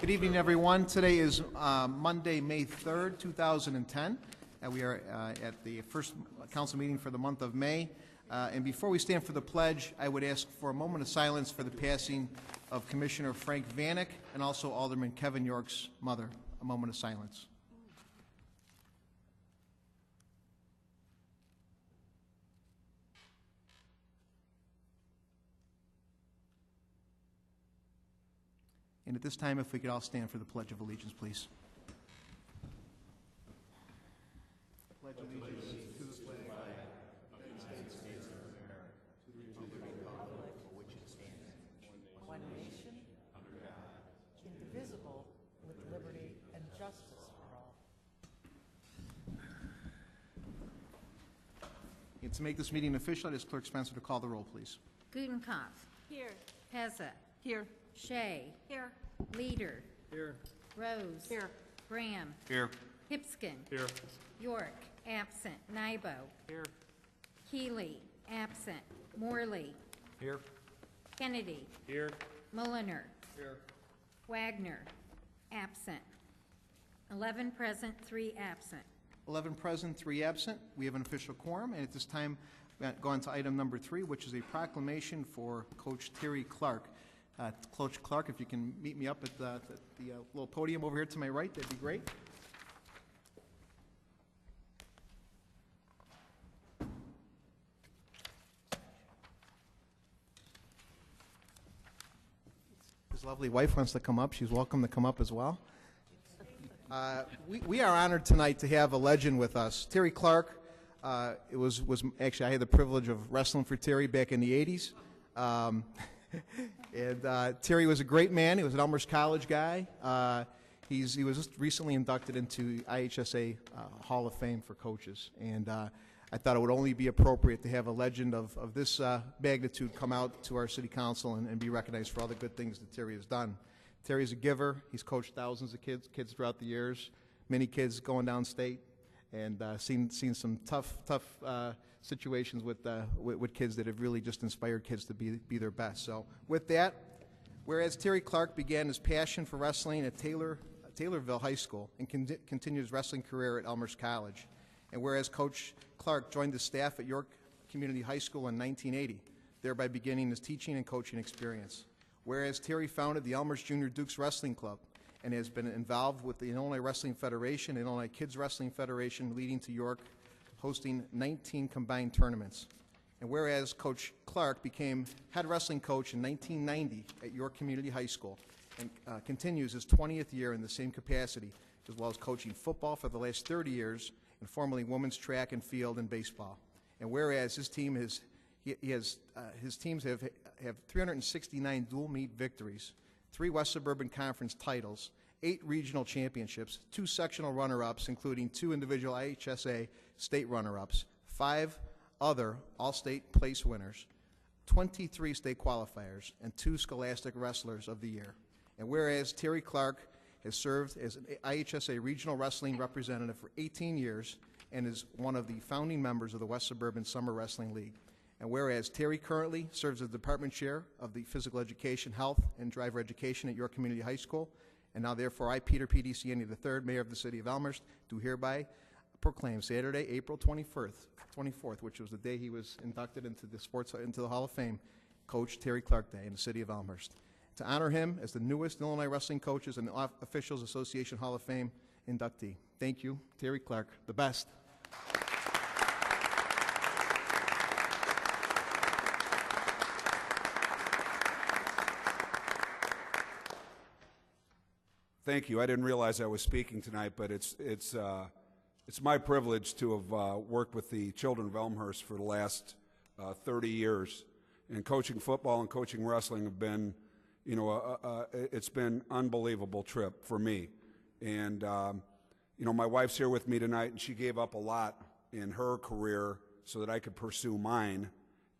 Good evening, everyone. Today is Monday, May 3rd, 2010. We are at the first council meeting for the month of May. And before we stand for the pledge, I would ask for a moment of silence for the passing of Commissioner Frank Vanek and also Alderman Kevin York's mother. A moment of silence. And at this time, if we could all stand for the Pledge of Allegiance, please. Pledge allegiance to the flag of the United States of America, to the republic for which it stands, one nation, under God, indivisible, with liberty and justice for all. And to make this meeting official, I'd ask Clerk Spencer to call the roll, please. Gutenkopf. Here. Pezza. Here. Shea. Here. Leader. Here. Rose. Here. Graham. Here. Hipskin. Here. York. Absent. Nybo. Here. Keeley. Absent. Morley. Here. Kennedy. Here. Mulliner. Here. Wagner. Absent. 11 present, 3 absent. 11 present, 3 absent. We have an official quorum, and at this time, we're going to go on to item number 3, which is a proclamation for Coach Terry Clark. Coach Clark, if you can meet me up at the little podium over here to my right, that'd be great. His lovely wife wants to come up. She's welcome to come up as well. We are honored tonight to have a legend with us. Terry Clark, it was actually, I had the privilege of wrestling for Terry back in the 80s. And Terry was a great man. He was an Elmhurst College guy. He was just recently inducted into IHSA Hall of Fame for coaches. And I thought it would only be appropriate to have a legend of this magnitude come out to our city council and be recognized for all the good things that Terry has done. Terry's a giver. He's coached thousands of kids throughout the years, many kids going downstate, and seen some tough situations with kids that have really just inspired kids to be their best. So with that, whereas Terry Clark began his passion for wrestling at Taylorville High School and continued his wrestling career at Elmhurst College, and whereas Coach Clark joined the staff at York Community High School in 1980, thereby beginning his teaching and coaching experience. Whereas Terry founded the Elmhurst Junior Dukes Wrestling Club and has been involved with the Illinois Wrestling Federation and Illinois Kids Wrestling Federation, leading to York hosting 19 combined tournaments. And whereas Coach Clark became head wrestling coach in 1990 at York Community High School and continues his 20th year in the same capacity, as well as coaching football for the last 30 years and formerly women's track and field and baseball. And whereas his team his teams have 369 dual meet victories, 3 West Suburban Conference titles, 8 regional championships, 2 sectional runner-ups, including 2 individual IHSA state runner-ups, 5 other all-state place winners, 23 state qualifiers, and 2 Scholastic Wrestlers of the Year. And whereas Terry Clark has served as an IHSA regional wrestling representative for 18 years and is one of the founding members of the West Suburban Summer Wrestling League. And whereas Terry currently serves as department chair of the Physical Education, Health, and Driver Education at York Community High School, and now therefore I, Peter PDCNE III, Mayor of the City of Elmhurst, do hereby proclaim Saturday, April 24th, which was the day he was inducted into the Hall of Fame, Coach Terry Clark Day in the City of Elmhurst. To honor him as the newest Illinois Wrestling Coaches and Officials Association Hall of Fame inductee. Thank you, Terry Clark, the best. Thank you. I didn't realize I was speaking tonight, but it's my privilege to have worked with the children of Elmhurst for the last 30 years. And coaching football and coaching wrestling have been, it's been an unbelievable trip for me. And, my wife's here with me tonight, and she gave up a lot in her career so that I could pursue mine.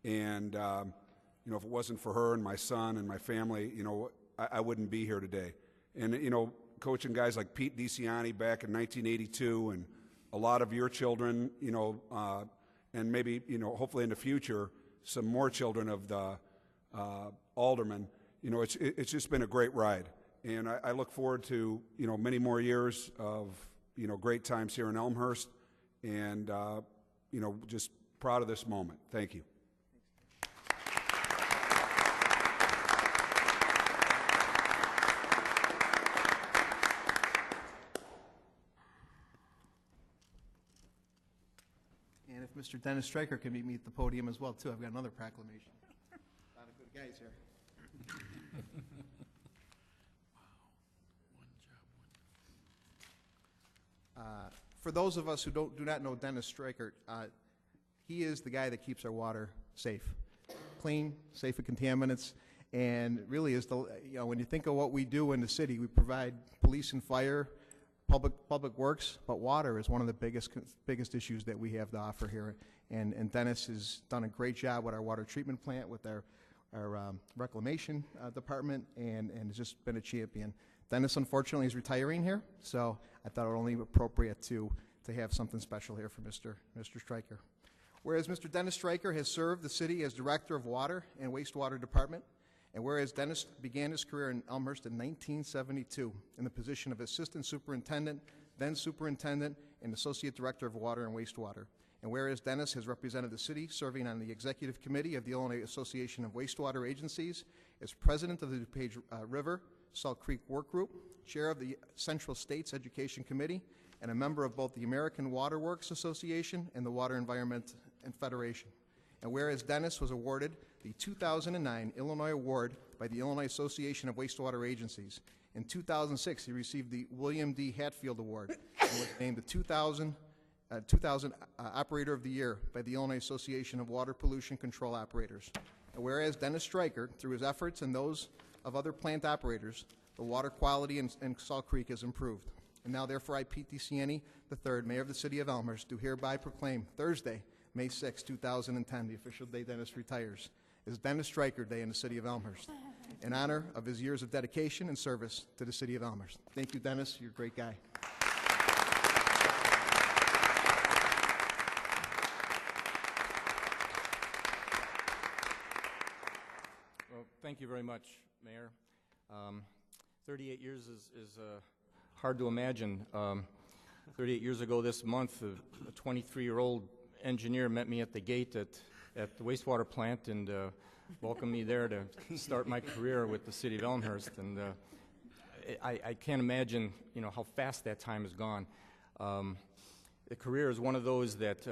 And, if it wasn't for her and my son and my family, I wouldn't be here today. And, coaching guys like Pete DiCiani back in 1982 and a lot of your children, and maybe, hopefully in the future, some more children of the aldermen, it's just been a great ride. And I look forward to, many more years of, great times here in Elmhurst, and, just proud of this moment. Thank you. And if Mr. Dennis Stryker can meet me at the podium as well, too, I've got another proclamation. A lot of good guys here. For those of us who do not know Dennis Stryker, he is the guy that keeps our water safe, clean, safe of contaminants, and really is the, when you think of what we do in the city, we provide police and fire, public works, but water is one of the biggest issues that we have to offer here. And Dennis has done a great job with our water treatment plant, with our reclamation department, and has just been a champion. Dennis, unfortunately, is retiring here, so I thought it would only be appropriate to have something special here for Mr. Stryker. Whereas Mr. Dennis Stryker has served the city as Director of Water and Wastewater Department, and whereas Dennis began his career in Elmhurst in 1972 in the position of Assistant Superintendent, then Superintendent, and Associate Director of Water and Wastewater. And whereas Dennis has represented the city serving on the Executive Committee of the Illinois Association of Wastewater Agencies, as President of the DuPage River Salt Creek Work Group, Chair of the Central States Education Committee, and a member of both the American Water Works Association and the Water Environment and Federation. And whereas Dennis was awarded the 2009 Illinois Award by the Illinois Association of Wastewater Agencies. In 2006, he received the William D. Hatfield Award and was named the 2000 Operator of the Year by the Illinois Association of Water Pollution Control Operators. And whereas Dennis Stryker, through his efforts and those of other plant operators, the water quality in Salt Creek has improved. And now, therefore, I, Pete DeCiani III, Mayor of the City of Elmhurst, do hereby proclaim Thursday, May 6, 2010, the official day Dennis retires, is Dennis Stryker Day in the City of Elmhurst, in honor of his years of dedication and service to the City of Elmhurst. Thank you, Dennis. You're a great guy. Well, thank you very much, Mayor. 38 years is hard to imagine. 38 years ago this month, a 23-year-old engineer met me at the gate at the wastewater plant and welcomed me there to start my career with the City of Elmhurst. And I can't imagine, how fast that time has gone. The career is one of those that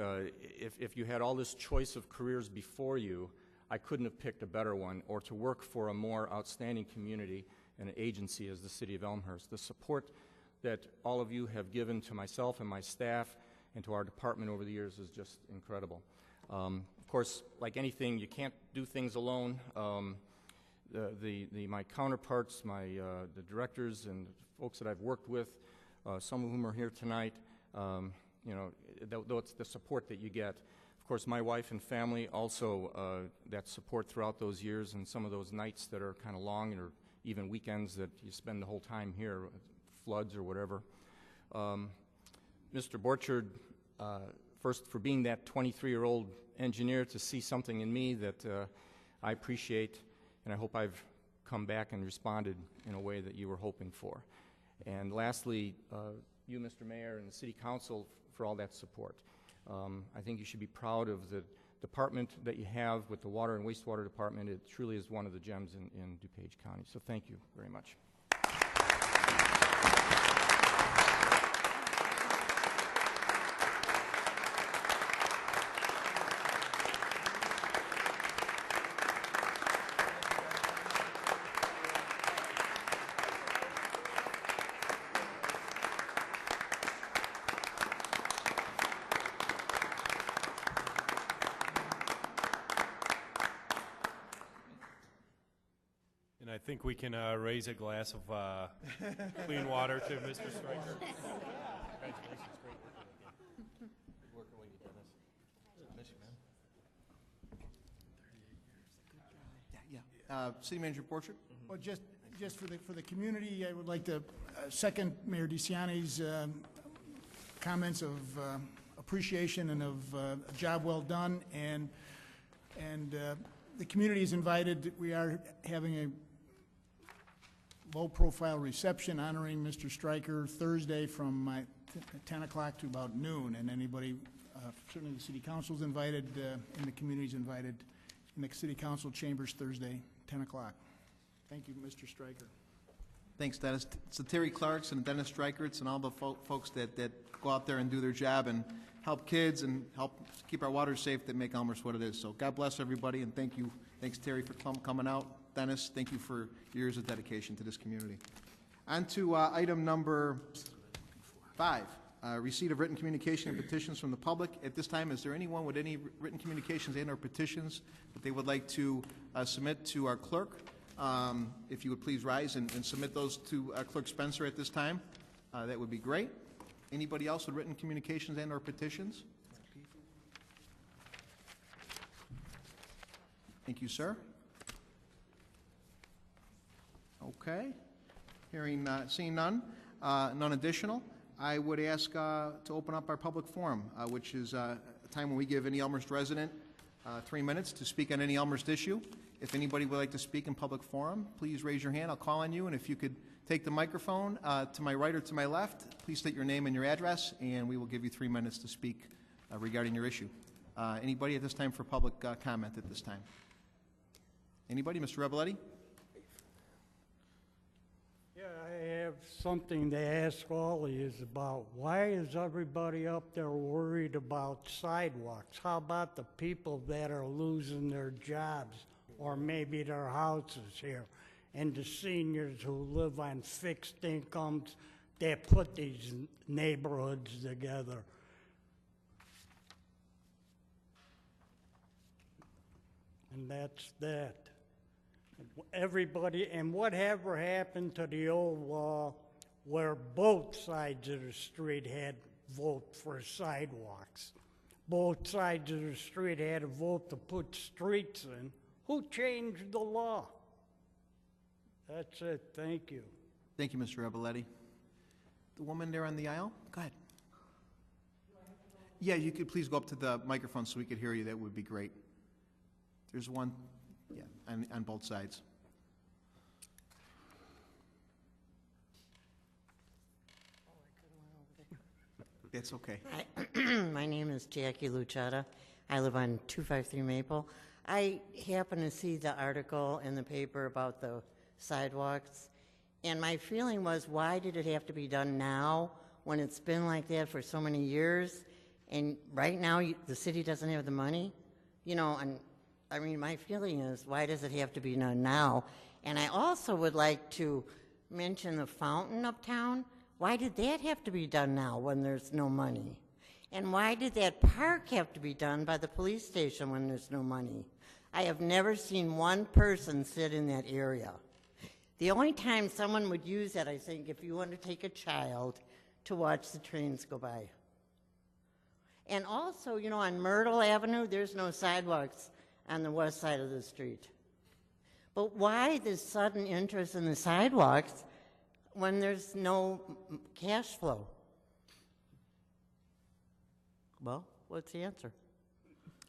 if you had all this choice of careers before you, I couldn't have picked a better one, or to work for a more outstanding community and an agency as the City of Elmhurst. The support that all of you have given to myself and my staff and to our department over the years is just incredible. Of course, like anything, you can't do things alone. My counterparts, the directors and folks that I've worked with, some of whom are here tonight, it's the support that you get. Of course, my wife and family also, that support throughout those years, and some of those nights that are kind of long, or even weekends that you spend the whole time here, floods or whatever. Mr. Borchard, first for being that 23-year-old engineer, to see something in me that I appreciate, and I hope I've come back and responded in a way that you were hoping for. And lastly, you, Mr. Mayor, and the City Council for all that support. I think you should be proud of the department that you have with the Water and Wastewater Department. It truly is one of the gems in DuPage County. So thank you very much. And I think we can raise a glass of clean water to Mr. Stryker. Congratulations, great working with you again. Good working with you, Dennis. Miss you, man. Yeah. City Manager Borchard? Well, just for the community, I would like to second Mayor DeCiani's comments of appreciation and of a job well done, and the community is invited. We are having a low-profile reception honoring Mr. Stryker Thursday from 10 o'clock to about noon, and anybody, certainly the city council's invited, and the community's invited in the city council chambers Thursday, 10 o'clock. Thank you, Mr. Stryker. Thanks, Dennis. So Terry Clarks and Dennis Streichertz and all the folks that go out there and do their job and help kids and help keep our water safe that make Elmhurst what it is. So God bless everybody, and thank you. Thanks, Terry, for coming out. Dennis, thank you for years of dedication to this community. On to item number 5, receipt of written communication and petitions from the public. At this time, is there anyone with any written communications and or petitions that they would like to submit to our clerk? If you would please rise and submit those to Clerk Spencer at this time, that would be great. Anybody else with written communications and or petitions? Thank you, sir. Okay. Seeing none, none additional, I would ask to open up our public forum, which is a time when we give any Elmhurst resident 3 minutes to speak on any Elmhurst issue. If anybody would like to speak in public forum, please raise your hand. I'll call on you, and if you could take the microphone to my right or to my left, please state your name and your address, and we will give you 3 minutes to speak regarding your issue. Anybody at this time for public comment at this time? Anybody? Mr. Rebeletti? Yeah, I have something to ask all of you about. Why is everybody up there worried about sidewalks? How about the people that are losing their jobs or maybe their houses here? And the seniors who live on fixed incomes that put these neighborhoods together? And that's that. Everybody, and whatever happened to the old law where both sides of the street had vote for sidewalks? Both sides of the street had a vote to put streets in. Who changed the law? That's it. Thank you. Thank you, Mr. Rebeletti. The woman there on the aisle? Go ahead. Yeah, you could please go up to the microphone so we could hear you. That would be great. There's one, yeah, on both sides. It's okay. My name is Jackie Luchetta. I live on 253 Maple. I happened to see the article in the paper about the sidewalks, and my feeling was, why did it have to be done now when it's been like that for so many years? And right now, the city doesn't have the money, you know, and I mean, my feeling is, why does it have to be done now? And I also would like to mention the fountain uptown. Why did that have to be done now when there's no money? And why did that park have to be done by the police station when there's no money? I have never seen one person sit in that area. The only time someone would use that, I think, if you want to take a child to watch the trains go by. And also, you know, on Myrtle Avenue, there's no sidewalks on the west side of the street. But why this sudden interest in the sidewalks when there's no cash flow? Well, what's the answer?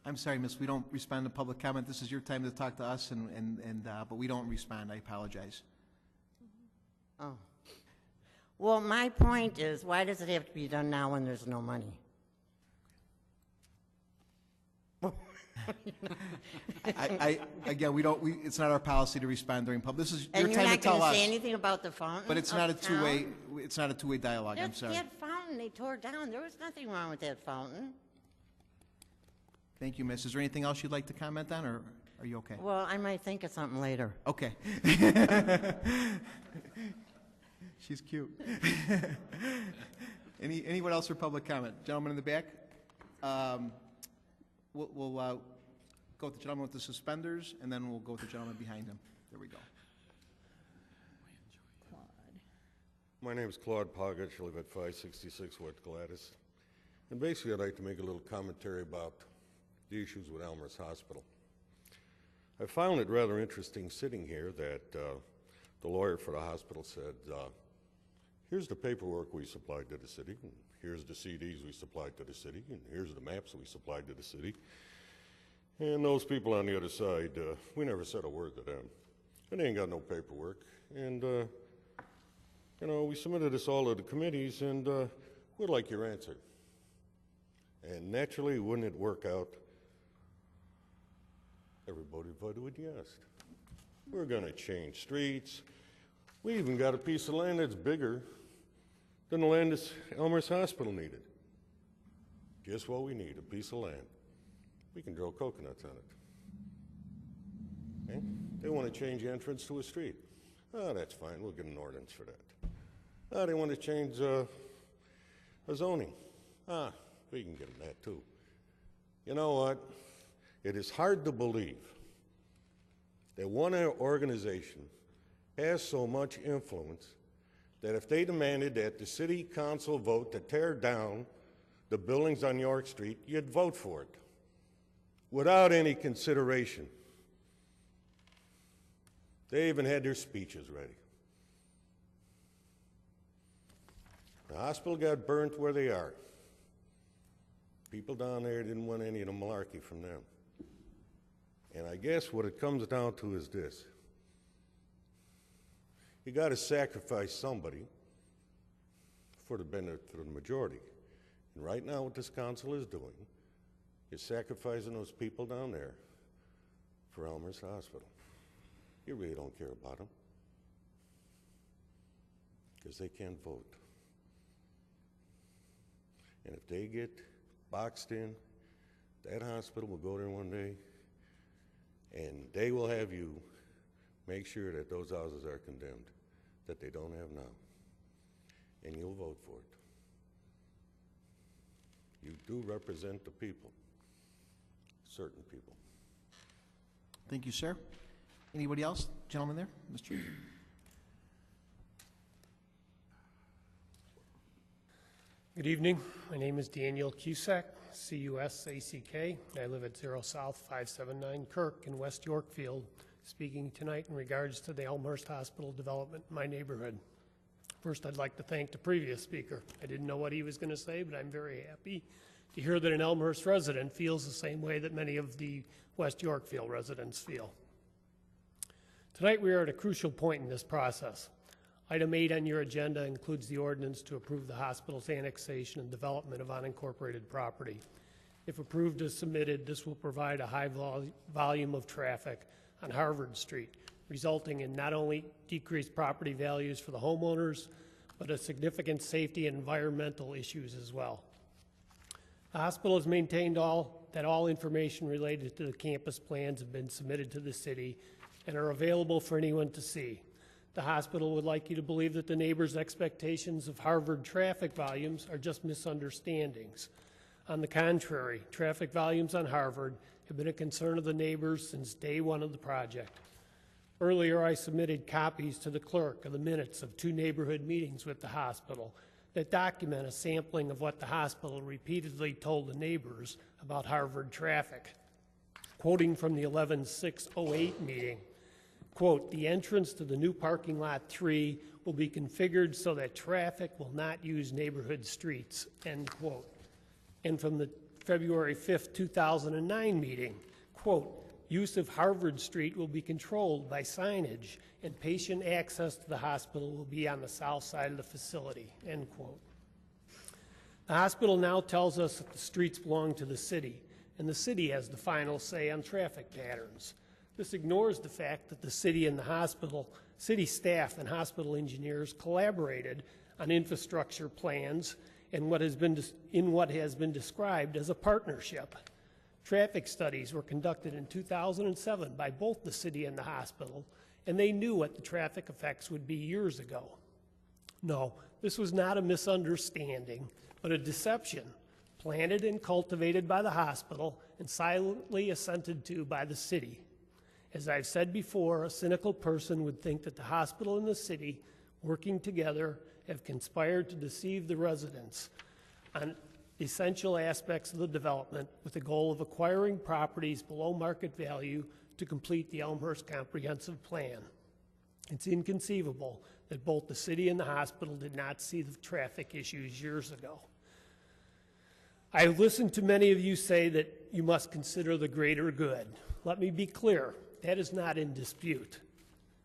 I'm sorry, miss, we don't respond to public comment. This is your time to talk to us, but we don't respond. I apologize. Oh. Well, my point is, why does it have to be done now when there's no money? Again, it's not our policy to respond during public. This is And your time to tell us. you're not going to say anything about the fountain? But it's not a two-way. It's not a two-way dialogue. I'm sorry. That fountain they tore down. There was nothing wrong with that fountain. Thank you, miss. Is there anything else you'd like to comment on, or are you okay? Well, I might think of something later. Okay. She's cute. Anyone else for public comment? Gentleman in the back. We'll go with the gentleman with the suspenders, and then we'll go with the gentleman behind him. There we go. My name is Claude Poggich. I live at 566 West Gladys. And basically, I'd like to make a little commentary about the issues with Elmhurst Hospital. I found it rather interesting sitting here that the lawyer for the hospital said, here's the paperwork we supplied to the city, and here's the CDs we supplied to the city, and here's the maps we supplied to the city. And those people on the other side, we never said a word to them. And they ain't got no paperwork. And You know, we submitted this all to the committees, and we'd like your answer. And naturally, wouldn't it work out? Everybody voted with yes. We're going to change streets. We even got a piece of land that's bigger than the land that Elmhurst Hospital needed. Just what we need, a piece of land. We can grow coconuts on it. Okay? They want to change the entrance to a street. Oh, that's fine. We'll get an ordinance for that. Oh, they want to change a zoning. Ah, we can get them that too. You know what? It is hard to believe that one organization has so much influence that if they demanded that the city council vote to tear down the buildings on York Street, you'd vote for it without any consideration. They even had their speeches ready. The hospital got burnt where they are. People down there didn't want any of the malarkey from them. And I guess what it comes down to is this. You got to sacrifice somebody for the benefit of the majority. And right now what this council is doing is sacrificing those people down there for Elmhurst Hospital. You really don't care about them because they can't vote. And if they get boxed in, that hospital will go there one day and they will have you make sure that those houses are condemned, that they don't have now. And you'll vote for it. You do represent the people, certain people. Thank you, sir. Anybody else? Gentleman there, Mr. Good evening. My name is Daniel Cusack, C-U-S-A-C-K. I live at 0 South 579 Kirk in West Yorkfield, speaking tonight in regards to the Elmhurst Hospital development in my neighborhood. First, I'd like to thank the previous speaker. I didn't know what he was going to say, but I'm very happy to hear that an Elmhurst resident feels the same way that many of the West Yorkfield residents feel. Tonight, we are at a crucial point in this process. Item 8 on your agenda includes the ordinance to approve the hospital's annexation and development of unincorporated property. If approved as submitted, this will provide a high volume of traffic on Harvard Street, resulting in not only decreased property values for the homeowners, but a significant safety and environmental issues as well. The hospital has maintained that all information related to the campus plans have been submitted to the city and are available for anyone to see. The hospital would like you to believe that the neighbors' expectations of Harvard traffic volumes are just misunderstandings. On the contrary, traffic volumes on Harvard have been a concern of the neighbors since day one of the project. Earlier, I submitted copies to the clerk of the minutes of 2 neighborhood meetings with the hospital that document a sampling of what the hospital repeatedly told the neighbors about Harvard traffic. Quoting from the 11/6/08 meeting, quote, "The entrance to the new parking lot 3 will be configured so that traffic will not use neighborhood streets," end quote. And from the February 5th, 2009 meeting, quote, "Use of Harvard Street will be controlled by signage and patient access to the hospital will be on the south side of the facility," end quote. The hospital now tells us that the streets belong to the city, and the city has the final say on traffic patterns. This ignores the fact that the city and the hospital, city staff and hospital engineers collaborated on infrastructure plans and what has been described as a partnership. Traffic studies were conducted in 2007 by both the city and the hospital, and they knew what the traffic effects would be years ago. No, this was not a misunderstanding, but a deception planted and cultivated by the hospital and silently assented to by the city. As I've said before, a cynical person would think that the hospital and the city, working together, have conspired to deceive the residents on essential aspects of the development with the goal of acquiring properties below market value to complete the Elmhurst Comprehensive Plan. It's inconceivable that both the city and the hospital did not see the traffic issues years ago. I have listened to many of you say that you must consider the greater good. Let me be clear. That is not in dispute.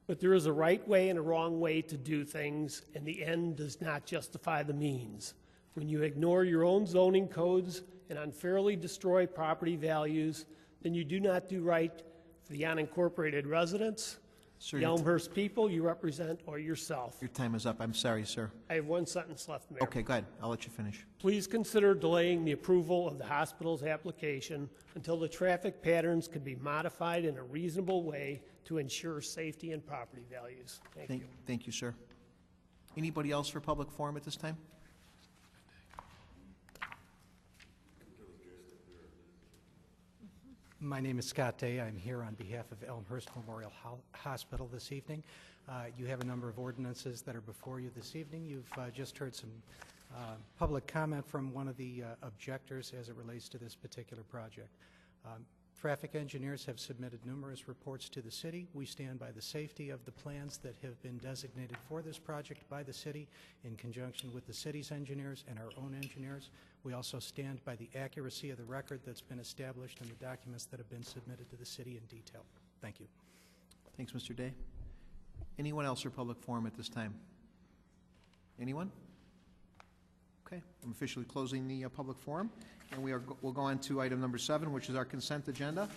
But there is a right way and a wrong way to do things, and the end does not justify the means. When you ignore your own zoning codes and unfairly destroy property values, then you do not do right for the unincorporated residents, Sir, the Elmhurst people you represent, or yourself. your time is up. I'm sorry, sir. I have one sentence left, Mayor. Okay, go ahead. I'll let you finish. Please consider delaying the approval of the hospital's application until the traffic patterns can be modified in a reasonable way to ensure safety and property values. Thank you. Thank you, sir. Anybody else for public forum at this time? My name is Scott Day. I'm here on behalf of Elmhurst Memorial Hospital this evening. You have a number of ordinances that are before you this evening. You've just heard some public comment from one of the objectors as it relates to this particular project. Traffic engineers have submitted numerous reports to the city. We stand by the safety of the plans that have been designated for this project by the city in conjunction with the city's engineers and our own engineers. We also stand by the accuracy of the record that's been established in the documents that have been submitted to the city in detail. Thank you. Thanks, Mr. Day. Anyone else for public forum at this time? Anyone? Okay, I'm officially closing the public forum, and we'll go on to item number 7, which is our consent agenda.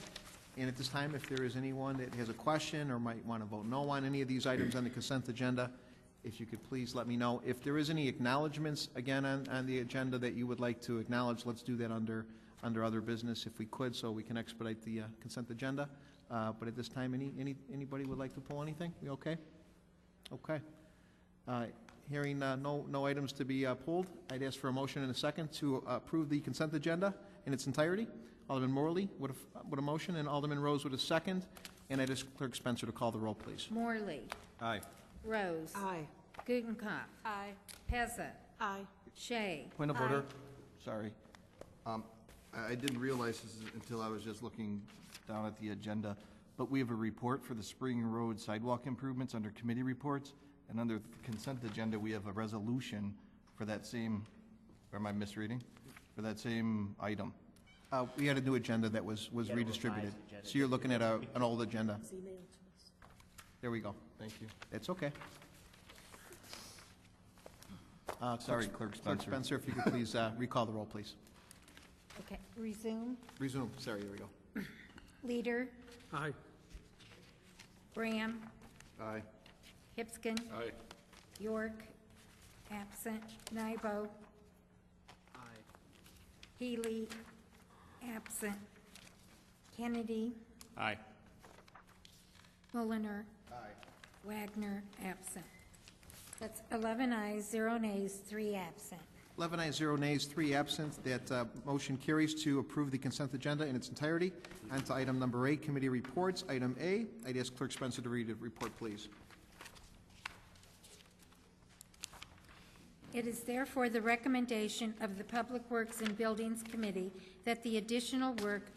And at this time, if there is anyone that has a question or might want to vote no on any of these items on the consent agenda, if you could please let me know. If there is any acknowledgments, again, on the agenda that you would like to acknowledge, let's do that under other business if we could, so we can expedite the consent agenda. But at this time, anybody would like to pull anything? We okay? Okay. Hearing no items to be pulled, I'd ask for a motion and a second to approve the consent agenda in its entirety. Alderman Morley with a motion, and Alderman Rose with a second. And I'd ask Clerk Spencer to call the roll, please. Morley. Aye. Rose. Aye. Gutenkopf. Aye. Pezza. Aye. Shea. Point of order. Sorry. I didn't realize this until I was just looking down at the agenda, but we have a report for the Spring Road sidewalk improvements under committee reports, and under the consent agenda, we have a resolution for that same, or am I misreading? For that same item. We had a new agenda that was redistributed. So you're looking at an old agenda. There we go. Thank you. It's okay. Sorry, Clerk Spencer. Clerk Spencer, if you could please recall the roll, please. Okay, resume. Resume. Sorry, there we go. Leader. Aye. Graham. Aye. Hipskin. Aye. York. Absent. Nybo. Aye. Healy. Absent. Kennedy. Aye. Mulliner. Wagner. Absent. That's 11 ayes, 0 nays, 3 absent. 11 ayes, 0 nays, 3 absent. That motion carries to approve the consent agenda in its entirety. On to item number 8, committee reports. Item A, I'd ask Clerk Spencer to read the report, please. It is therefore the recommendation of the Public Works and Buildings Committee that the additional work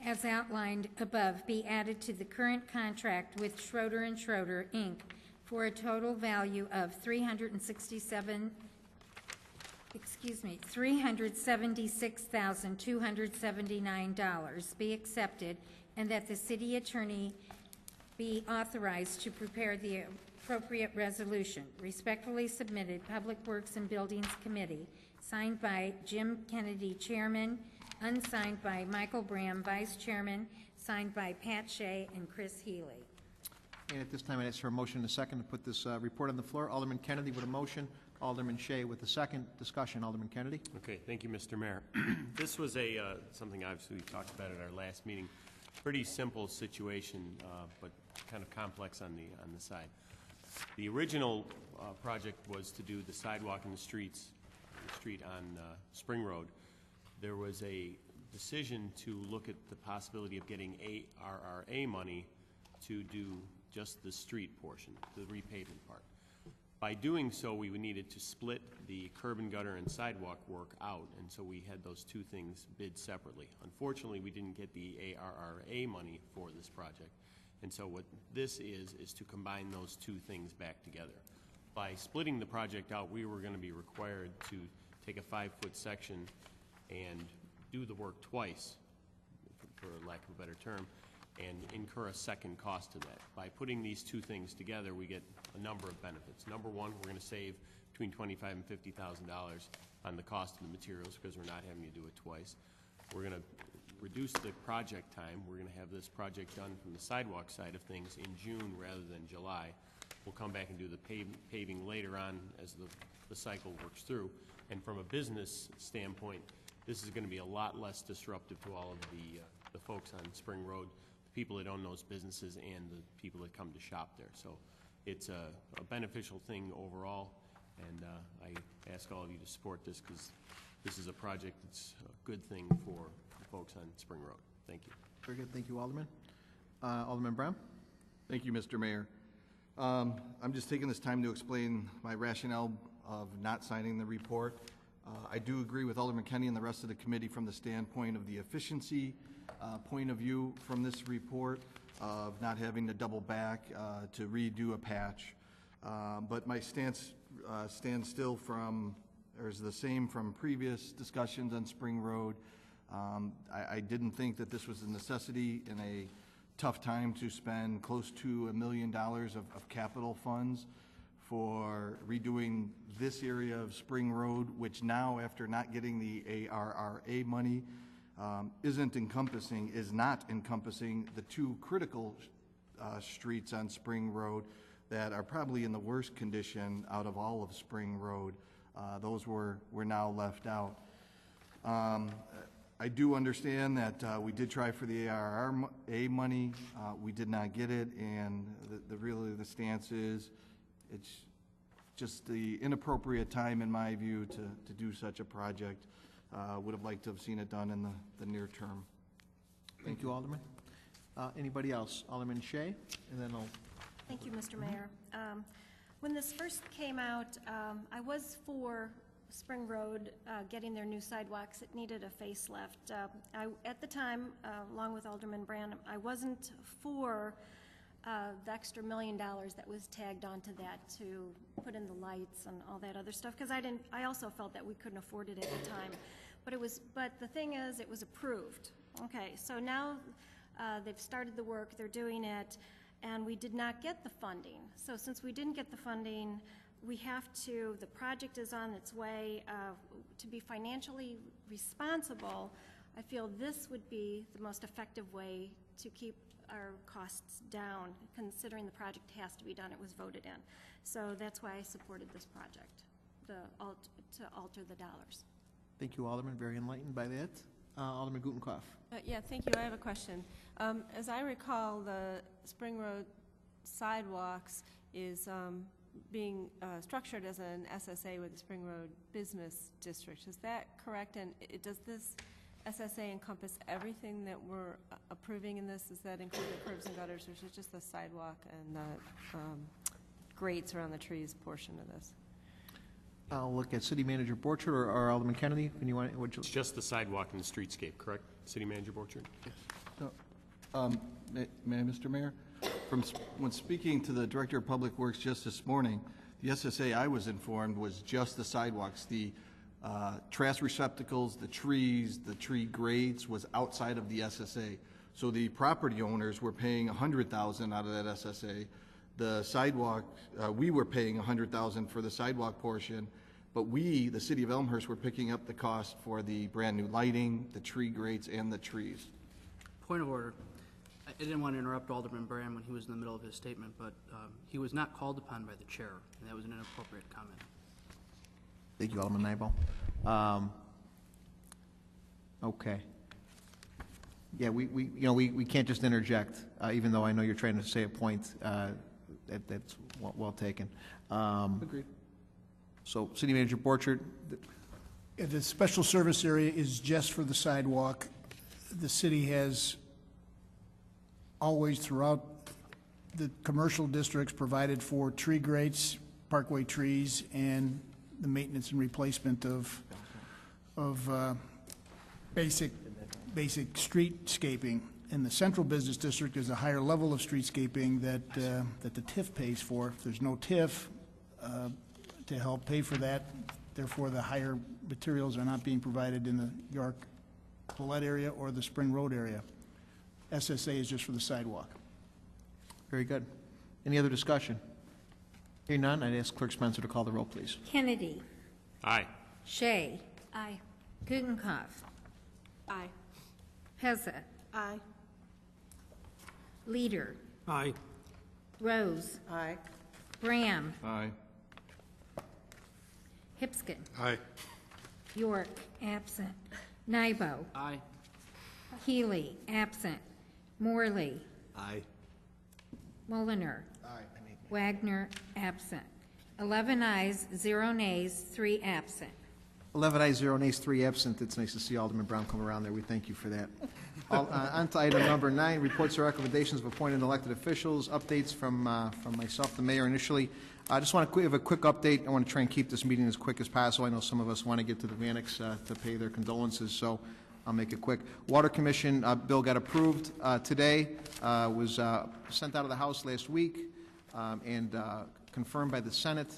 as outlined above be added to the current contract with Schroeder & Schroeder, Inc. for a total value of $376,279 be accepted, and that the city attorney be authorized to prepare the appropriate resolution. Respectfully submitted, Public Works and Buildings Committee, signed by Jim Kennedy, Chairman, unsigned by Michael Bram, Vice Chairman, signed by Pat Shea and Chris Healy. And at this time, I'd ask for a motion and a second to put this report on the floor. Alderman Kennedy with a motion, Alderman Shea with a second. Discussion, Alderman Kennedy. Okay, thank you, Mr. Mayor. This was something obviously we talked about at our last meeting. Pretty simple situation, but kind of complex on the side. The original project was to do the sidewalk in the street on Spring Road. There was a decision to look at the possibility of getting ARRA money to do just the street portion, the repaving part. By doing so, we needed to split the curb and gutter and sidewalk work out, and so we had those two things bid separately. Unfortunately, we didn't get the ARRA money for this project, and so what this is to combine those two things back together. By splitting the project out, we were going to be required to take a 5-foot section and do the work twice, for lack of a better term, and incur a second cost to that. By putting these two things together, we get a number of benefits. Number one, we're going to save between $25,000 and $50,000 on the cost of the materials because we're not having to do it twice. We're going to reduce the project time. We're going to have this project done from the sidewalk side of things in June rather than July. We'll come back and do the paving later on as the cycle works through. And from a business standpoint, this is going to be a lot less disruptive to all of the folks on Spring Road, the people that own those businesses and the people that come to shop there. So it's a beneficial thing overall, and I ask all of you to support this because this is a project that's a good thing for the folks on Spring Road. Thank you. Very good. Thank you, Alderman. Alderman Brown? Thank you, Mr. Mayor. I'm just taking this time to explain my rationale of not signing the report. I do agree with Alderman Kenny and the rest of the committee from the standpoint of the efficiency point of view from this report of not having to double back to redo a patch. But my stance stands still from, or is the same from previous discussions on Spring Road. I didn't think that this was a necessity in a tough time to spend close to $1 million of capital funds for redoing this area of Spring Road, which now, after not getting the ARRA money, is not encompassing the two critical streets on Spring Road that are probably in the worst condition out of all of Spring Road. Those were now left out. I do understand that we did try for the ARRA money. We did not get it, and really the stance is it's just the inappropriate time, in my view, to do such a project. Would have liked to have seen it done in the near term. Thank you, Alderman. Anybody else? Alderman Shea, and then I'll... Thank you, Mr. Mayor. When this first came out, I was for Spring Road getting their new sidewalks. It needed a facelift. At the time, along with Alderman Brand, I wasn't for the extra $1 million that was tagged onto that to put in the lights and all that other stuff, because I also felt that we couldn't afford it at the time. But the thing is, it was approved. Okay, so now they've started the work, they're doing it, and we did not get the funding. So since we didn't get the funding, we have to, the project is on its way. To be financially responsible, I feel this would be the most effective way to keep our costs down, considering the project has to be done. It was voted in. So that's why I supported this project, to alter the dollars. Thank you, Alderman. Very enlightened by that. Alderman Gutenkopf. Yeah, thank you. I have a question. As I recall, the Spring Road sidewalks is being structured as an SSA with the Spring Road Business District. Is that correct? And does this SSA encompass everything that we're approving in this? Does that include the curbs and gutters, or is it just the sidewalk and the grates around the trees portion of this? I'll look at City Manager Borchert or Alderman Kennedy. When you want, It's just the sidewalk and the streetscape, correct? City Manager Borchert? May I, Mr. Mayor? When speaking to the Director of Public Works just this morning, the SSA I was informed was just the sidewalks. The trash receptacles, the trees, the tree grates was outside of the SSA. So the property owners were paying $100,000 out of that SSA. The sidewalk, we were paying $100,000 for the sidewalk portion, but we, the City of Elmhurst, were picking up the cost for the brand new lighting, the tree grates, and the trees. Point of order. I didn't want to interrupt Alderman Brand when he was in the middle of his statement, but he was not called upon by the chair, and that was an inappropriate comment. Thank you, Alderman Nybel. Okay. Yeah, we can't just interject, even though I know you're trying to say a point. That's well taken. Agreed. So, City Manager Borchert. The special service area is just for the sidewalk. The city has always, throughout the commercial districts, provided for tree grates, parkway trees, and the maintenance and replacement of basic streetscaping. In the central business district, there's a higher level of streetscaping that the TIF pays for. If there's no TIF to help pay for that, therefore the higher materials are not being provided in the York Paulette area or the Spring Road area. SSA is just for the sidewalk. Very good. Any other discussion? Hearing none, I'd ask Clerk Spencer to call the roll, please. Kennedy. Aye. Shea. Aye. Gutenkopf. Aye. Heza. Aye. Leader. Aye. Rose. Aye. Graham. Aye. Hipskin. Aye. York, absent. Nybo. Aye. Healy, absent. Morley. Aye. Mulliner. Wagner, absent. 11 ayes, 0 nays, 3 absent. 11 ayes, 0 nays, 3 absent. It's nice to see Alderman Brown come around there. We thank you for that. On to item number 9, reports or recommendations of appointed elected officials, updates from myself, the mayor, initially. I just want to give a quick update. I want to try and keep this meeting as quick as possible. I know some of us want to get to the Vanix to pay their condolences, so I'll make it quick. Water Commission bill got approved today, was sent out of the House last week, and confirmed by the Senate.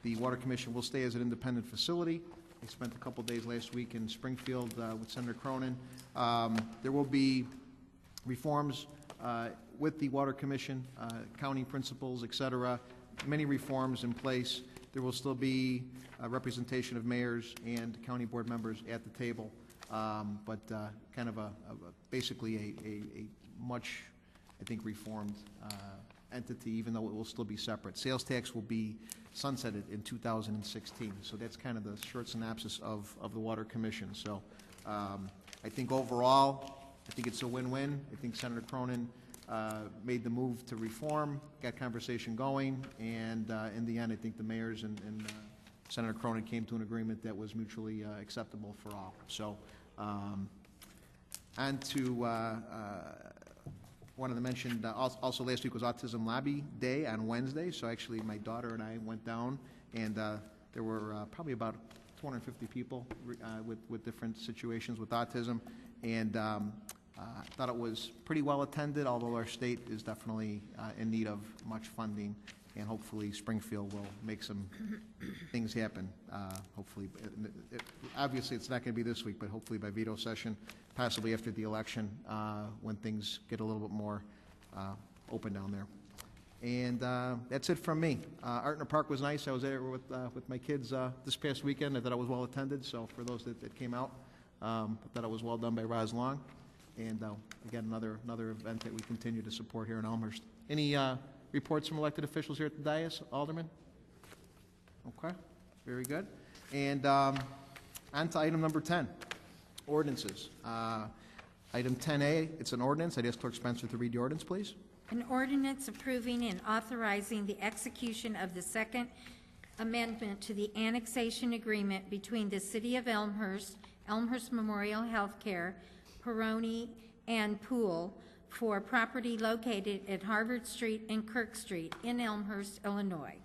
The Water Commission will stay as an independent facility. I spent a couple days last week in Springfield with Senator Cronin. There will be reforms with the Water Commission, county principals, et cetera, many reforms in place. There will still be representation of mayors and county board members at the table, but kind of basically a much, I think, reformed entity, even though it will still be separate. Sales tax will be sunsetted in 2016. So that's kind of the short synopsis of the Water Commission. So I think overall, I think it's a win-win. I think Senator Cronin made the move to reform, got conversation going, and in the end, I think the mayors and Senator Cronin came to an agreement that was mutually acceptable for all. So on to wanted to mention also last week was Autism Lobby Day on Wednesday. So actually my daughter and I went down, and there were probably about 250 people with different situations with autism, and I thought it was pretty well attended, although our state is definitely in need of much funding, and hopefully Springfield will make some things happen. Hopefully, obviously it's not going to be this week, but hopefully by veto session, possibly after the election, when things get a little bit more open down there. And that's it from me. Art in the Park was nice. I was there with my kids this past weekend. I thought it was well attended. So for those that came out, I thought it was well done by Roz Long. And again, another event that we continue to support here in Elmhurst. Any reports from elected officials here at the dais, Alderman? Okay, very good. And on to item number 10, ordinances. Item 10A, it's an ordinance. I'd ask Clerk Spencer to read the ordinance, please. An ordinance approving and authorizing the execution of the Second Amendment to the annexation agreement between the City of Elmhurst, Elmhurst Memorial Healthcare, Peroni, and Pool for property located at Harvard Street and Kirk Street in Elmhurst, Illinois.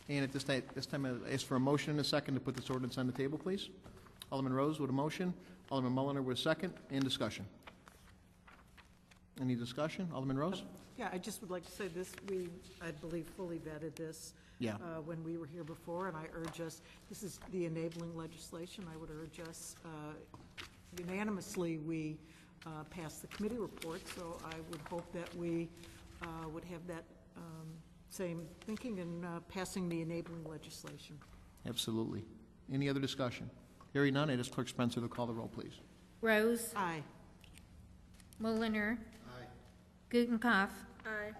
And at this time, I ask for a motion and a second to put this ordinance on the table, please. Alderman Rose with a motion. Alderman Mulliner with a second. And discussion. Any discussion? Alderman Rose? Yeah, I just would like to say this, I believe, fully vetted this Yeah. when we were here before, and I urge us, this is the enabling legislation, I would urge us unanimously, we pass the committee report, so I would hope that we would have that same thinking in passing the enabling legislation. Absolutely. Any other discussion? Hearing none, I ask Clerk Spencer to call the roll, please. Rose? Aye. Mulliner? Aye. Gutenkopf? Aye.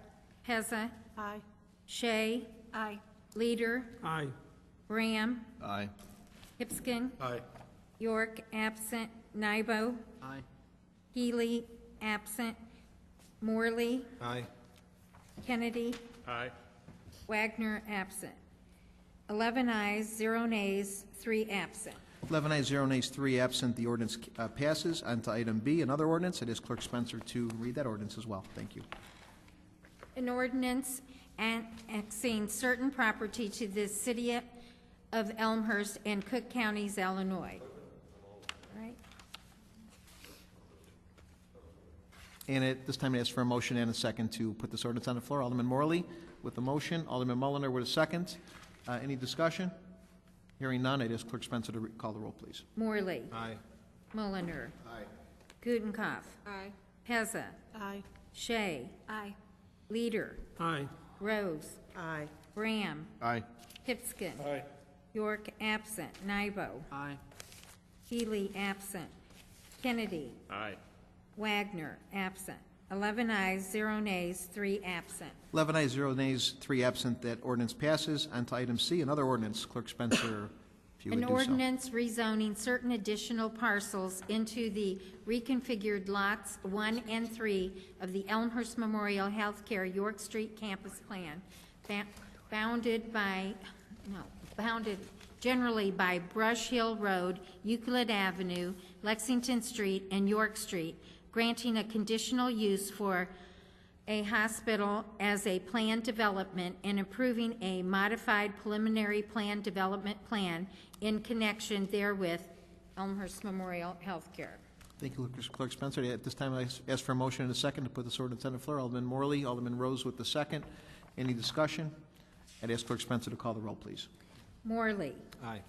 Heza? Aye. Shea? Aye. Leader? Aye. Graham? Aye. Hipskin? Aye. York, absent. Nybo? Aye. Healy, absent. Morley? Aye. Kennedy? Aye. Wagner, absent. 11 ayes, 0 nays, 3 absent. 11 ayes, 0 nays, 3 absent. The ordinance passes. On to item B, another ordinance. It is Clerk Spencer to read that ordinance as well. Thank you. An ordinance annexing certain property to the City of Elmhurst and Cook Counties, Illinois. Right? And at this time, I ask for a motion and a second to put this ordinance on the floor. Alderman Morley with the motion. Alderman Mulliner with a second. Any discussion? Hearing none, I ask Clerk Spencer to call the roll, please. Morley. Aye. Mulliner. Aye. Gutenkopf. Aye. Pezza. Aye. Shea. Aye. Leader. Aye. Rose. Aye. Graham. Aye. Pipskin. Aye. York absent. Nybo. Aye. Healy absent. Kennedy. Aye. Wagner absent. 11 ayes, 0 nays, 3 absent. 11 ayes, 0 nays, 3 absent. That ordinance passes. On to item C, another ordinance. Clerk Spencer, if you would An do so. ordinance rezoning certain additional parcels into the reconfigured lots 1 and 3 of the Elmhurst Memorial Healthcare York Street Campus Plan, bounded generally by Brush Hill Road, Euclid Avenue, Lexington Street, and York Street, granting a conditional use for a hospital as a planned development and approving a modified preliminary plan development plan in connection therewith, Elmhurst Memorial Healthcare. Thank you, Clerk Spencer. At this time, I ask for a motion and a second to put this ordinance on the floor. Alderman Morley, Alderman Rose with the second. Any discussion? I'd ask Clerk Spencer to call the roll, please. Morley. Aye.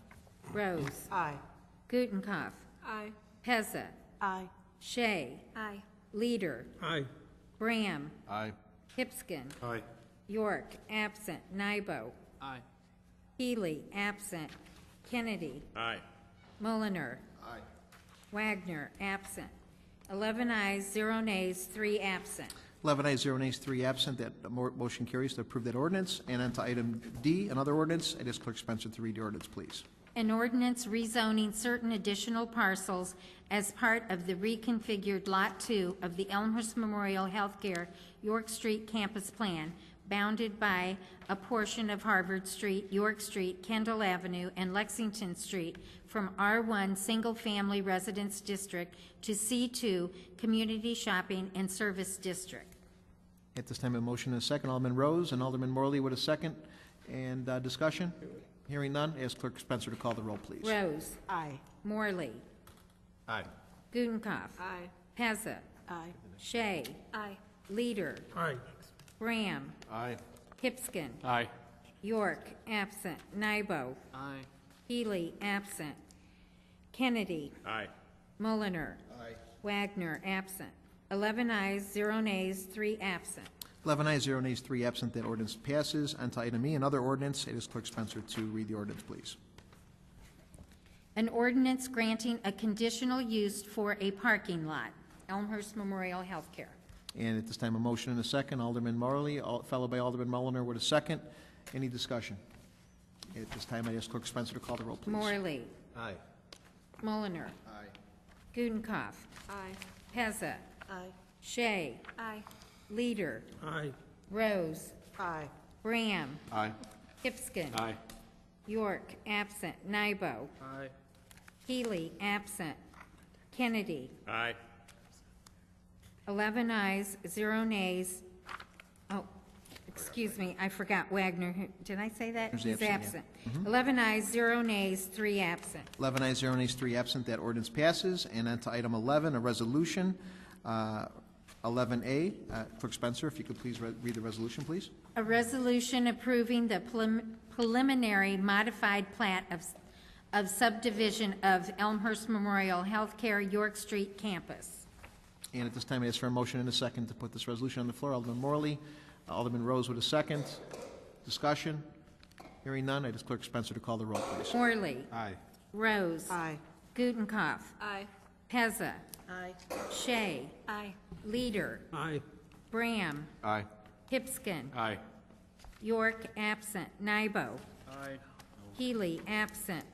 Rose. Aye. Gutenkopf. Aye. Pezza. Aye. Shea. Aye. Leader. Aye. Graham. Aye. Hipskin. Aye. York, absent. Nybo. Aye. Healy, absent. Kennedy. Aye. Mulliner. Aye. Wagner, absent. 11 ayes, 0 nays, 3 absent. 11 ayes, 0 nays, 3 absent. That motion carries to approve that ordinance. And on to item D, another ordinance. I'd ask Clerk Spencer to read the ordinance, please. An ordinance rezoning certain additional parcels as part of the reconfigured Lot 2 of the Elmhurst Memorial Healthcare York Street Campus Plan, bounded by a portion of Harvard Street, York Street, Kendall Avenue, and Lexington Street from R1 Single Family Residence District to C2 Community Shopping and Service District. At this time, a motion and a second. Alderman Rose and Alderman Morley with a second. And discussion? Hearing none, ask Clerk Spencer to call the roll, please. Rose. Aye. Morley. Aye. Gutenkopf. Aye. Pezza. Aye. Shea. Aye. Leader. Aye. Graham. Aye. Hipskin. Aye. York, absent. Nybo. Aye. Healy, absent. Kennedy. Aye. Mulliner. Aye. Wagner, absent. 11 ayes, 0 nays, 3 absent. 11 ayes, 0 nays, 3 absent. That ordinance passes. On to item E, another ordinance. It is Clerk Spencer to read the ordinance, please. An ordinance granting a conditional use for a parking lot, Elmhurst Memorial Healthcare. And at this time, a motion and a second. Alderman Morley, followed by Alderman Mulliner with a second. Any discussion? At this time, I ask Clerk Spencer to call the roll, please. Morley. Aye. Mulliner. Aye. Gutenkopf. Aye. Pezza. Aye. Shea. Aye. Leader. Aye. Rose. Aye. Graham. Aye. Hipskin. Aye. York, absent. Nybo. Aye. Healy, absent. Kennedy. Aye. 11 ayes, 0 nays. Oh, excuse me, I forgot Wagner. Did I say that? Wagner's He's absent, absent. 11 ayes, 0 nays, 3 absent. 11 ayes, 0 nays, 3 absent. That ordinance passes. And on to item 11, a resolution. 11A. Clerk Spencer, if you could please read the resolution, please. A resolution approving the preliminary modified plat of subdivision of Elmhurst Memorial Healthcare York Street Campus. And at this time, I ask for a motion and a second to put this resolution on the floor. Alderman Morley, Alderman Rose with a second. Discussion? Hearing none, I ask Clerk Spencer to call the roll, please. Morley. Aye. Rose. Aye. Gutenkopf. Aye. Pezza. Aye. Shea. Aye. Leader. Aye. Graham. Aye. Hipskin. Aye. York, absent. Nybo. Aye. Healy, absent.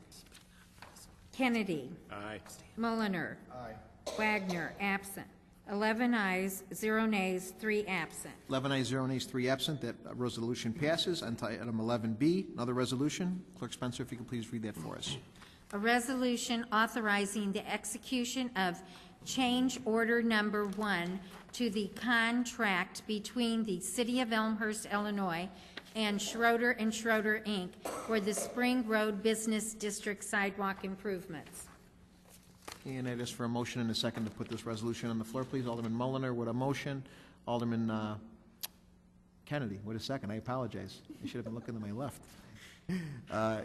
Kennedy. Aye. Mulliner. Aye. Wagner, absent. 11 ayes, 0 nays, 3 absent. 11 ayes, 0 nays, 3 absent. That resolution passes. On to item 11B, another resolution. Clerk Spencer, if you could please read that for us. A resolution authorizing the execution of change order number 1 to the contract between the City of Elmhurst, Illinois, and Schroeder & Schroeder, Inc. for the Spring Road Business District sidewalk improvements. And I ask for a motion and a second to put this resolution on the floor, please. Alderman Mulliner with a motion. Alderman Kennedy with a second. I apologize. I should have been looking to my left.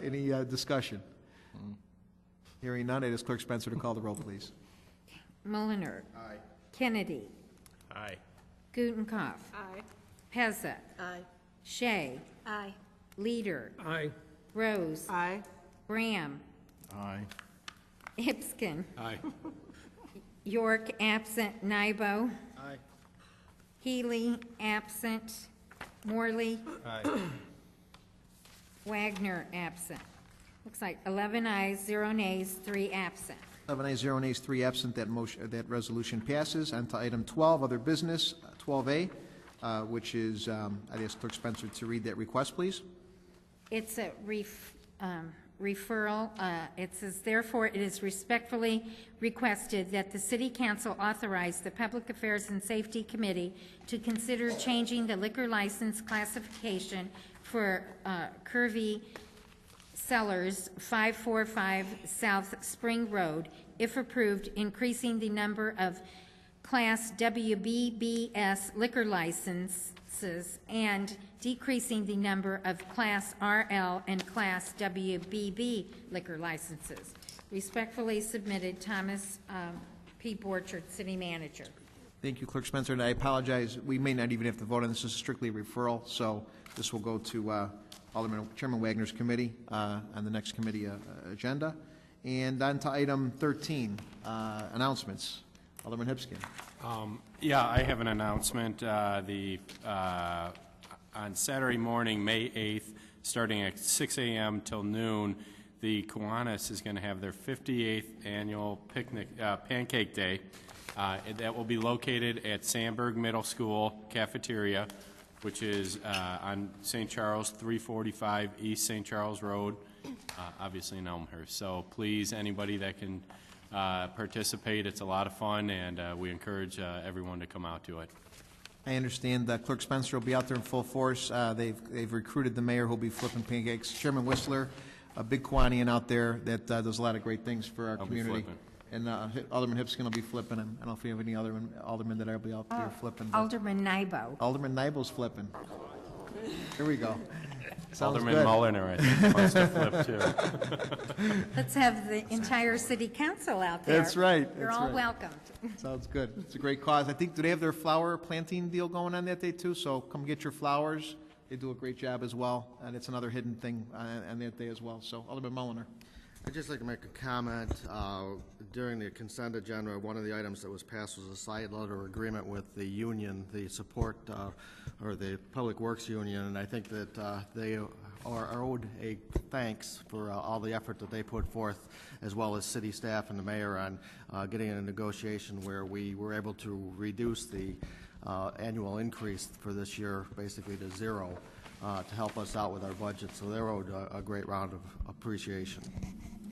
Any discussion? Hearing none, I ask Clerk Spencer to call the roll, please. Mulliner. Aye. Kennedy. Aye. Gutenkopf. Aye. Pezza. Aye. Shea. Aye. Leader. Aye. Rose. Aye. Graham. Aye. Ipskin. Aye. York absent. Nybo. Aye. Healy absent. Morley. Aye. Wagner absent. Looks like 11 ayes, 0 nays, 3 absent. 11 ayes, 0 nays, 3 absent. That motion, that resolution passes. On to item 12, other business, 12A, which is, I'd ask Clerk Spencer to read that request, please. It's a referral. It says, therefore, it is respectfully requested that the City Council authorize the Public Affairs and Safety Committee to consider changing the liquor license classification for Curvy Cellars, 545 South Spring Road, if approved, increasing the number of Class WBBS liquor licenses and decreasing the number of Class RL and Class WBB liquor licenses. Respectfully submitted, Thomas P. Borchard, City Manager. Thank you, Clerk Spencer, and I apologize. We may not even have to vote on this. This is strictly a referral, so this will go to Chairman Wagner's committee on the next committee agenda. And on to item 13, announcements. Alderman Hipskin. Yeah, I have an announcement. On Saturday morning, May 8th, starting at 6 a.m. till noon, the Kiwanis is going to have their 58th annual picnic pancake day. That will be located at Sandburg Middle School cafeteria, which is on St. Charles, 345 East St. Charles Road, obviously in Elmhurst. So please, anybody that can participate, it's a lot of fun, and we encourage everyone to come out to it. I understand Clerk Spencer will be out there in full force. They've recruited the mayor who'll be flipping pancakes. Chairman Whistler, a big Kiwanian out there that does a lot of great things for our community. And Alderman Hipskin will be flipping. I don't know if we have any other aldermen that will be out there flipping. Alderman Nybo. Alderman Nybo's flipping. Here we go. Sounds Alderman good. Mulliner, I think, wants to flip too. Let's have the entire city council out there. That's right. You're That's all right. welcomed. Sounds good. It's a great cause. I think, do they have their flower planting deal going on that day too? So come get your flowers. They do a great job as well, and it's another hidden thing on that day as well. So Alderman Mulliner. I'd just like to make a comment. During the consent agenda, one of the items that was passed was a side letter agreement with the union, the support, or the Public Works Union, and I think that they are owed a thanks for all the effort that they put forth, as well as city staff and the mayor, on getting in a negotiation where we were able to reduce the annual increase for this year basically to zero to help us out with our budget. So they're owed a great round of appreciation.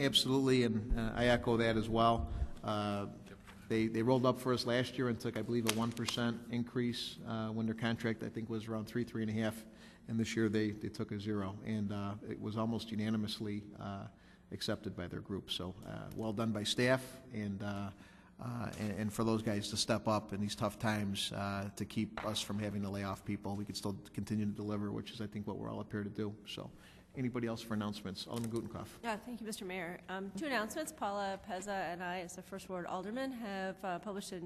Absolutely, and I echo that as well. They rolled up for us last year and took, I believe, a 1% increase when their contract, I think, was around 3.5, and this year they took a 0, and it was almost unanimously accepted by their group. So well done by staff, and for those guys to step up in these tough times to keep us from having to lay off people. We could still continue to deliver, which is, I think, what we're all up here to do. So. Anybody else for announcements? Alderman Gutenkopf. Yeah, thank you, Mr. Mayor. 2 announcements. Paula Pezza and I, as the First Ward Alderman, have published a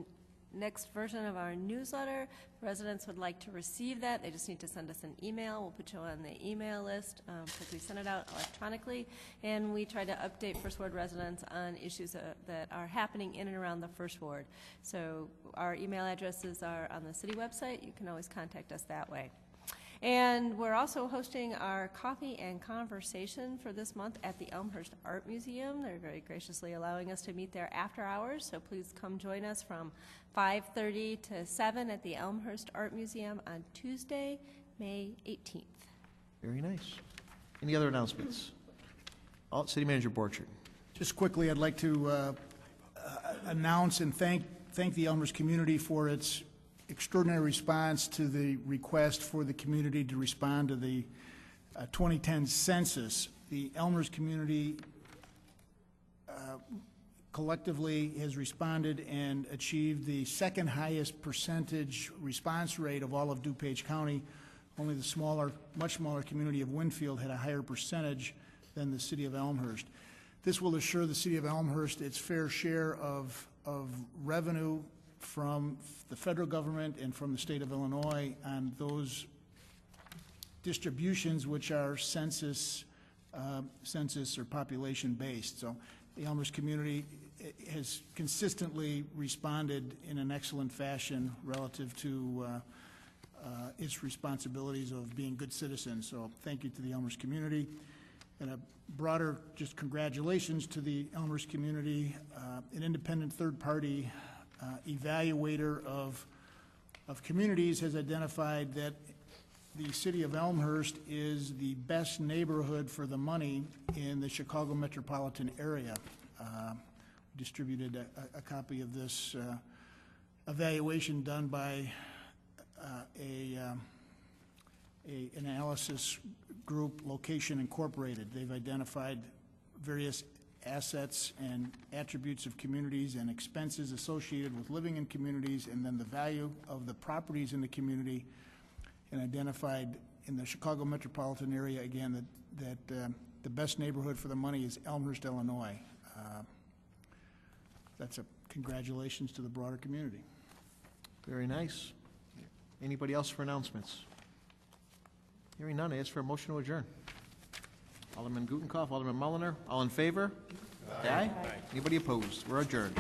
next version of our newsletter. Residents would like to receive that. They just need to send us an email. We'll put you on the email list because we send it out electronically. And we try to update First Ward residents on issues that are happening in and around the First Ward. So our email addresses are on the city website. You can always contact us that way. And we're also hosting our coffee and conversation for this month at the Elmhurst Art Museum. They're very graciously allowing us to meet there after hours, so please come join us from 5:30 to 7 at the Elmhurst Art Museum on Tuesday, May 18th. Very nice. Any other announcements? City Manager Borchard. Just quickly, I'd like to announce and thank the Elmhurst community for its extraordinary response to the request for the community to respond to the 2010 census. The Elmhurst community collectively has responded and achieved the second highest percentage response rate of all of DuPage County. Only the smaller, much smaller community of Winfield had a higher percentage than the city of Elmhurst. This will assure the city of Elmhurst its fair share of revenue from the federal government and from the state of Illinois on those distributions which are census or population-based. So the Elmhurst community has consistently responded in an excellent fashion relative to its responsibilities of being good citizens. So thank you to the Elmhurst community. And a broader just congratulations to the Elmhurst community. An independent third-party evaluator of communities has identified that the city of Elmhurst is the best neighborhood for the money in the Chicago metropolitan area. Distributed a copy of this evaluation done by an analysis group, Location Incorporated. They've identified various assets and attributes of communities and expenses associated with living in communities, and then the value of the properties in the community, and identified in the Chicago metropolitan area, again, that the best neighborhood for the money is Elmhurst, Illinois. That's a congratulations to the broader community. Very nice. Anybody else for announcements? Hearing none, I ask for a motion to adjourn. Alderman Gutenkopf, Alderman Mulliner, all in favor? Aye. Anybody opposed? We're adjourned.